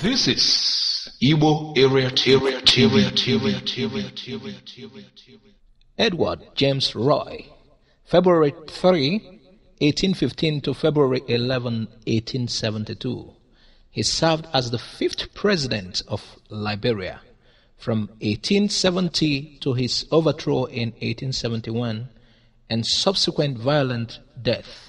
This is Igbo Area Edward James Rye, February 3, 1815 to February 11, 1872. He served as the 5th president of Liberia from 1870 to his overthrow in 1871 and subsequent violent death.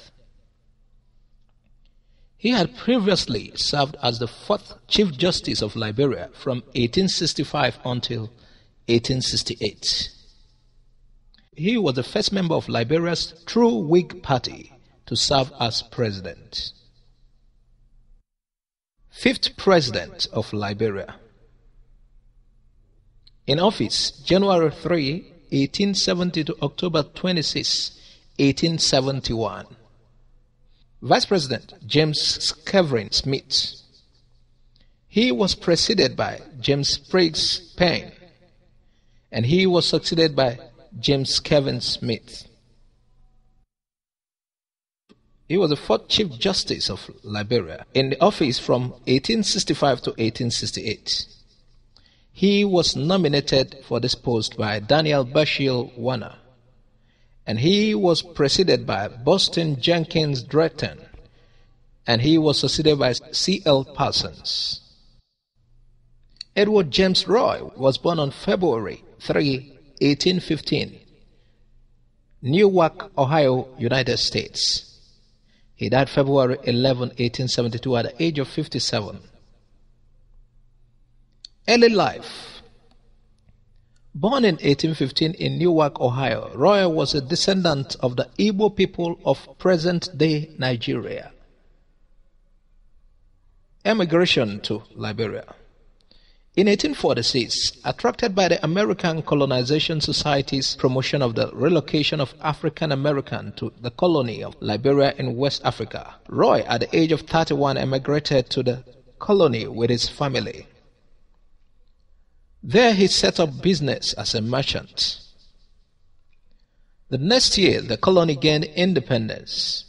He had previously served as the 4th Chief Justice of Liberia from 1865 until 1868. He was the first member of Liberia's true Whig Party to serve as president. 5th President of Liberia. In office, January 3, 1870 to October 26, 1871. Vice President James Smith. He was preceded by James Briggs Payne, and he was succeeded by James Kevin Smith. He was the 4th Chief Justice of Liberia in the office from 1865 to 1868. He was nominated for this post by Daniel Bashir Warner, and he was preceded by Boston Jenkins Drayton, and he was succeeded by C.L. Parsons. Edward James Rye was born on February 3, 1815, Newark, Ohio, United States. He died February 11, 1872 at the age of 57. Early life. Born in 1815 in Newark, Ohio, Roy was a descendant of the Igbo people of present-day Nigeria. Emigration to Liberia. In 1846, attracted by the American Colonization Society's promotion of the relocation of African Americans to the colony of Liberia in West Africa, Roy, at the age of 31, emigrated to the colony with his family. There he set up business as a merchant. The next year, the colony gained independence.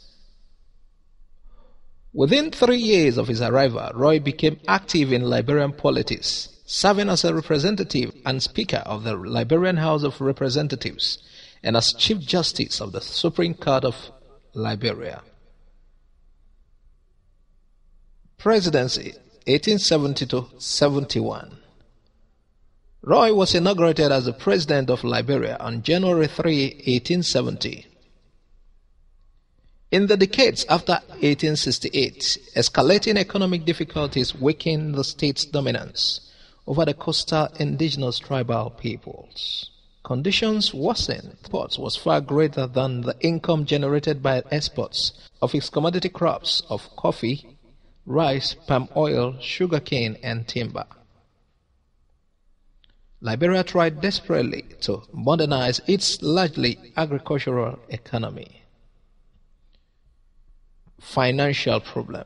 Within 3 years of his arrival, Roy became active in Liberian politics, serving as a representative and Speaker of the Liberian House of Representatives and as Chief Justice of the Supreme Court of Liberia. Presidency 1870 to 71. Roy was inaugurated as the President of Liberia on January 3, 1870. In the decades after 1868, escalating economic difficulties weakened the state's dominance over the coastal indigenous tribal peoples. Conditions worsened. Exports was far greater than the income generated by exports of its commodity crops of coffee, rice, palm oil, sugarcane, and timber. Liberia tried desperately to modernize its largely agricultural economy. Financial problem.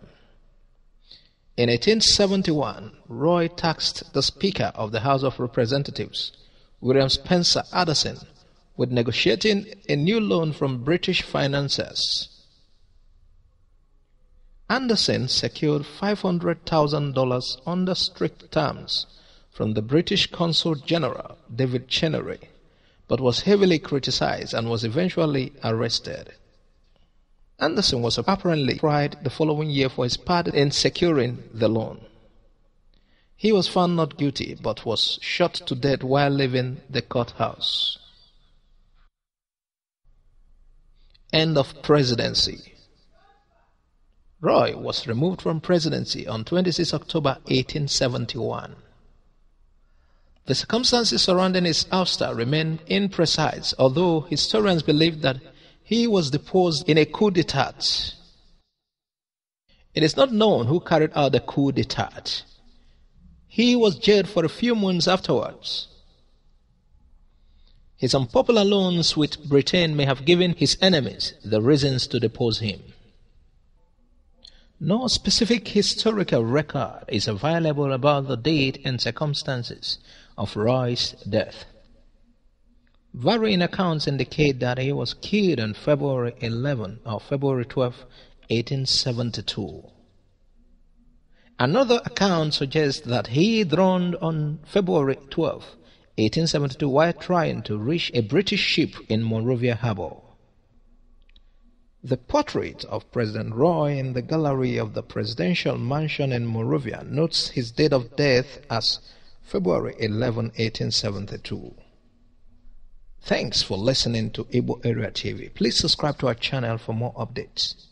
In 1871, Roy tasked the Speaker of the House of Representatives, William Spencer Addison, with negotiating a new loan from British financiers. Anderson secured $500,000 under strict terms from the British Consul General, David Chenery, but was heavily criticized and was eventually arrested. Anderson was apparently tried the following year for his part in securing the loan. He was found not guilty, but was shot to death while leaving the courthouse. End of presidency. Roy was removed from presidency on 26 October 1871. The circumstances surrounding his ouster remain imprecise, although historians believe that he was deposed in a coup d'etat. It is not known who carried out the coup d'etat. He was jailed for a few months afterwards. His unpopular loans with Britain may have given his enemies the reasons to depose him. No specific historical record is available about the date and circumstances of Roy's death. Varying accounts indicate that he was killed on February 11 or February 12, 1872. Another account suggests that he drowned on February 12, 1872, while trying to reach a British ship in Monrovia Harbor. The portrait of President Roy in the gallery of the presidential mansion in Monrovia notes his date of death as February 11, 1872. Thanks for listening to Igbo Area TV. Please subscribe to our channel for more updates.